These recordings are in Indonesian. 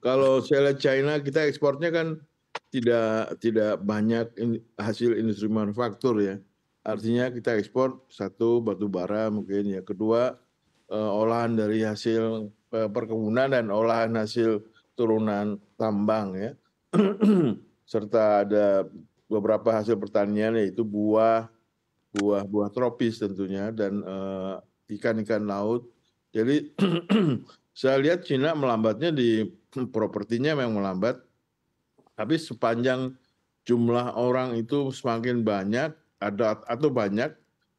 Kalau saya lihat China, kita ekspornya kan tidak banyak hasil industri manufaktur ya. Artinya kita ekspor satu batu bara mungkin ya, kedua olahan dari hasil perkebunan dan olahan hasil turunan tambang ya. Serta ada beberapa hasil pertanian yaitu buah tropis tentunya dan ikan-ikan laut. Jadi saya lihat Cina melambatnya di propertinya memang melambat, tapi sepanjang jumlah orang itu semakin banyak atau banyak,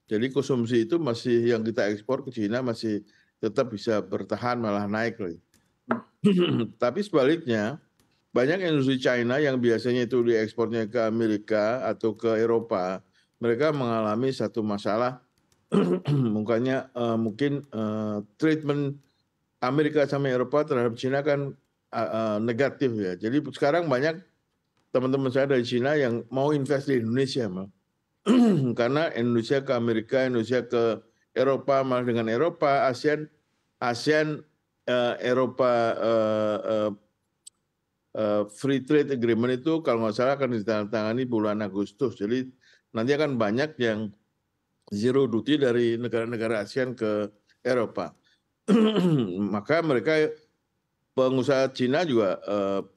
jadi konsumsi itu masih yang kita ekspor ke Cina masih tetap bisa bertahan malah naik lagi. Tapi sebaliknya banyak industri China yang biasanya itu diekspornya ke Amerika atau ke Eropa, mereka mengalami satu masalah. Makanya mungkin treatment Amerika sama Eropa terhadap Cina kan negatif ya. Jadi sekarang banyak teman-teman saya dari Cina yang mau invest di Indonesia, Mal. Karena Indonesia ke Amerika, Indonesia ke Eropa, malah dengan Eropa, ASEAN, Eropa Free Trade Agreement itu kalau nggak salah akan ditandatangani bulan Agustus. Jadi nanti akan banyak yang zero duty dari negara-negara ASEAN ke Eropa. Maka mereka pengusaha Cina juga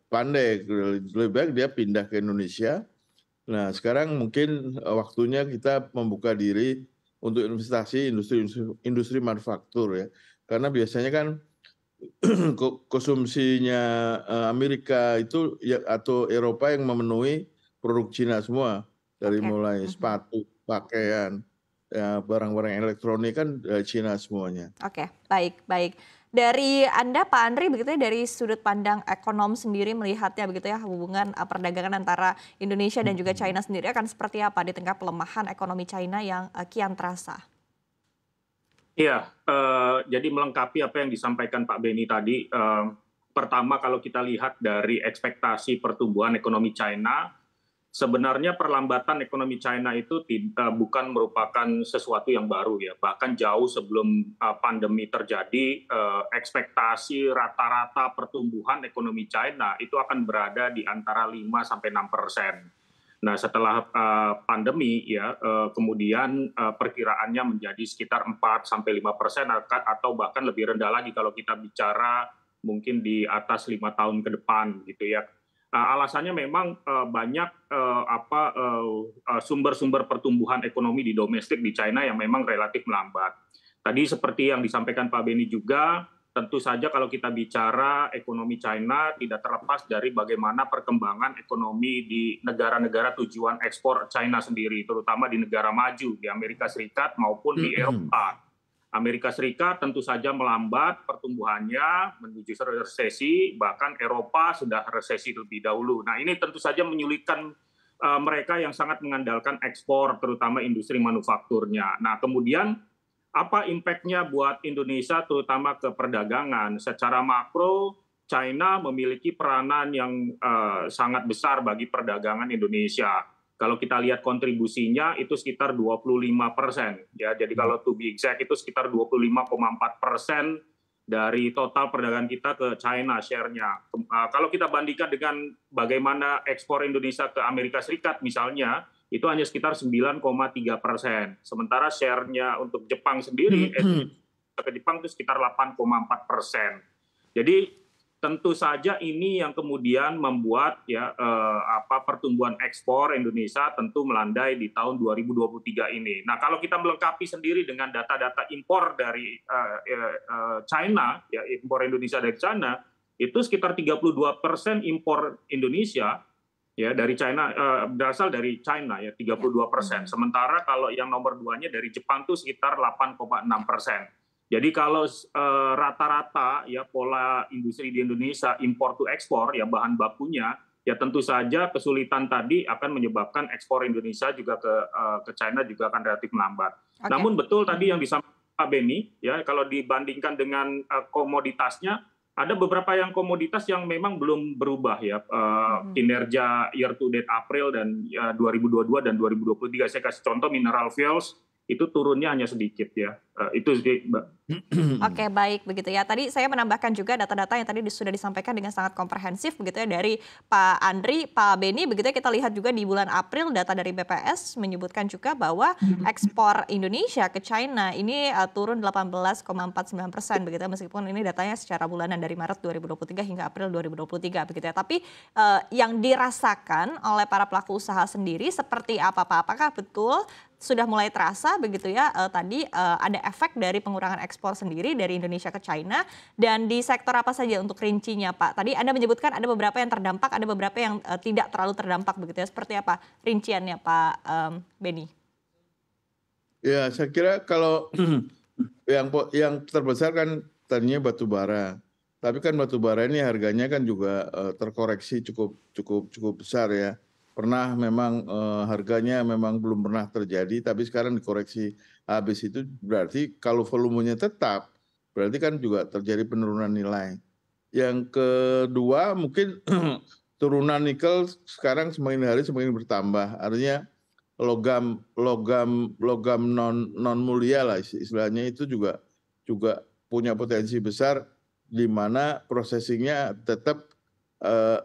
pandai, lebih baik dia pindah ke Indonesia. Nah sekarang mungkin waktunya kita membuka diri untuk investasi industri manufaktur ya. Karena biasanya kan konsumsinya Amerika itu ya, atau Eropa yang memenuhi produk Cina semua. Dari Oke. mulai sepatu, pakaian, ya, barang-barang elektronik kan dari Cina semuanya. Oke, baik baik. Dari Anda Pak Andri begitu ya, dari sudut pandang ekonom sendiri melihatnya begitu ya, hubungan, perdagangan antara Indonesia dan juga China sendiri akan seperti apa di tengah pelemahan ekonomi China yang, kian terasa? Iya, jadi melengkapi apa yang disampaikan Pak Beni tadi, pertama kalau kita lihat dari ekspektasi pertumbuhan ekonomi China, sebenarnya perlambatan ekonomi China itu bukan merupakan sesuatu yang baru ya, bahkan jauh sebelum pandemi terjadi, ekspektasi rata-rata pertumbuhan ekonomi China itu akan berada di antara 5-6%. Nah, setelah pandemi ya, kemudian perkiraannya menjadi sekitar 4-5% atau bahkan lebih rendah lagi kalau kita bicara mungkin di atas 5 tahun ke depan gitu ya. Alasannya memang banyak sumber-sumber pertumbuhan ekonomi di domestik di China yang memang relatif melambat. Tadi seperti yang disampaikan Pak Beni juga, tentu saja kalau kita bicara ekonomi China tidak terlepas dari bagaimana perkembangan ekonomi di negara-negara tujuan ekspor China sendiri, terutama di negara maju, di Amerika Serikat maupun di Eropa. Amerika Serikat tentu saja melambat pertumbuhannya menuju resesi, bahkan Eropa sudah resesi lebih dahulu. Nah ini tentu saja menyulitkan mereka yang sangat mengandalkan ekspor, terutama industri manufakturnya. Nah kemudian apa impact-nya buat Indonesia terutama ke perdagangan? Secara makro, China memiliki peranan yang sangat besar bagi perdagangan Indonesia. Kalau kita lihat kontribusinya itu sekitar 25%. Ya, jadi kalau to be exact itu sekitar 25,4% dari total perdagangan kita ke China share-nya. Kalau kita bandingkan dengan bagaimana ekspor Indonesia ke Amerika Serikat misalnya, itu hanya sekitar 9,3%. Sementara share-nya untuk Jepang sendiri, ke Jepang itu sekitar 8,4%. Jadi tentu saja ini yang kemudian membuat ya pertumbuhan ekspor Indonesia tentu melandai di tahun 2023 ini. Nah kalau kita melengkapi sendiri dengan data-data impor dari China, ya impor Indonesia dari China, itu sekitar 32% impor Indonesia ya dari China, berasal dari China ya 32%. Sementara kalau yang nomor 2-nya dari Jepang itu sekitar 8,6%. Jadi kalau rata-rata ya pola industri di Indonesia impor to ekspor ya bahan bakunya ya tentu saja kesulitan tadi akan menyebabkan ekspor Indonesia juga ke China juga akan relatif melambat. Oke. Namun betul tadi yang disampaikan Pak Beni ya kalau dibandingkan dengan komoditasnya ada beberapa yang komoditas yang memang belum berubah ya kinerja year to date April dan 2022 dan 2023. Saya kasih contoh mineral fuels itu turunnya hanya sedikit ya. Itu sih, Mbak. Oke, baik begitu ya. Tadi saya menambahkan juga data-data yang tadi sudah disampaikan dengan sangat komprehensif begitu ya dari Pak Andri, Pak Beni begitu ya. Kita lihat juga di bulan April data dari BPS menyebutkan juga bahwa ekspor Indonesia ke China ini turun 18,49% begitu ya, meskipun ini datanya secara bulanan dari Maret 2023 hingga April 2023 begitu ya. Tapi yang dirasakan oleh para pelaku usaha sendiri seperti apa Pak? Apakah betul sudah mulai terasa begitu ya tadi ada efek dari pengurangan ekspor sendiri dari Indonesia ke China, dan di sektor apa saja untuk rincinya Pak? Tadi Anda menyebutkan ada beberapa yang terdampak, ada beberapa yang tidak terlalu terdampak begitu ya. Seperti apa rinciannya Pak Beni? Ya, saya kira kalau yang terbesar kan tadinya batu bara. Tapi kan batu bara ini harganya kan juga terkoreksi cukup besar ya. Pernah memang harganya memang belum pernah terjadi, tapi sekarang dikoreksi habis. Itu berarti kalau volumenya tetap, berarti kan juga terjadi penurunan nilai. Yang kedua mungkin turunan nikel sekarang semakin hari semakin bertambah. Artinya logam non mulia lah istilahnya itu juga punya potensi besar, di mana processingnya tetap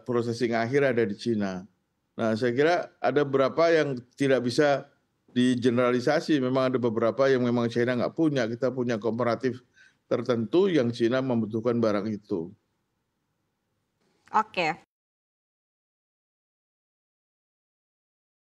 processing akhir ada di Cina. Nah, saya kira ada beberapa yang tidak bisa digeneralisasi. Memang ada beberapa yang memang China nggak punya. Kita punya komparatif tertentu yang China membutuhkan barang itu. Oke,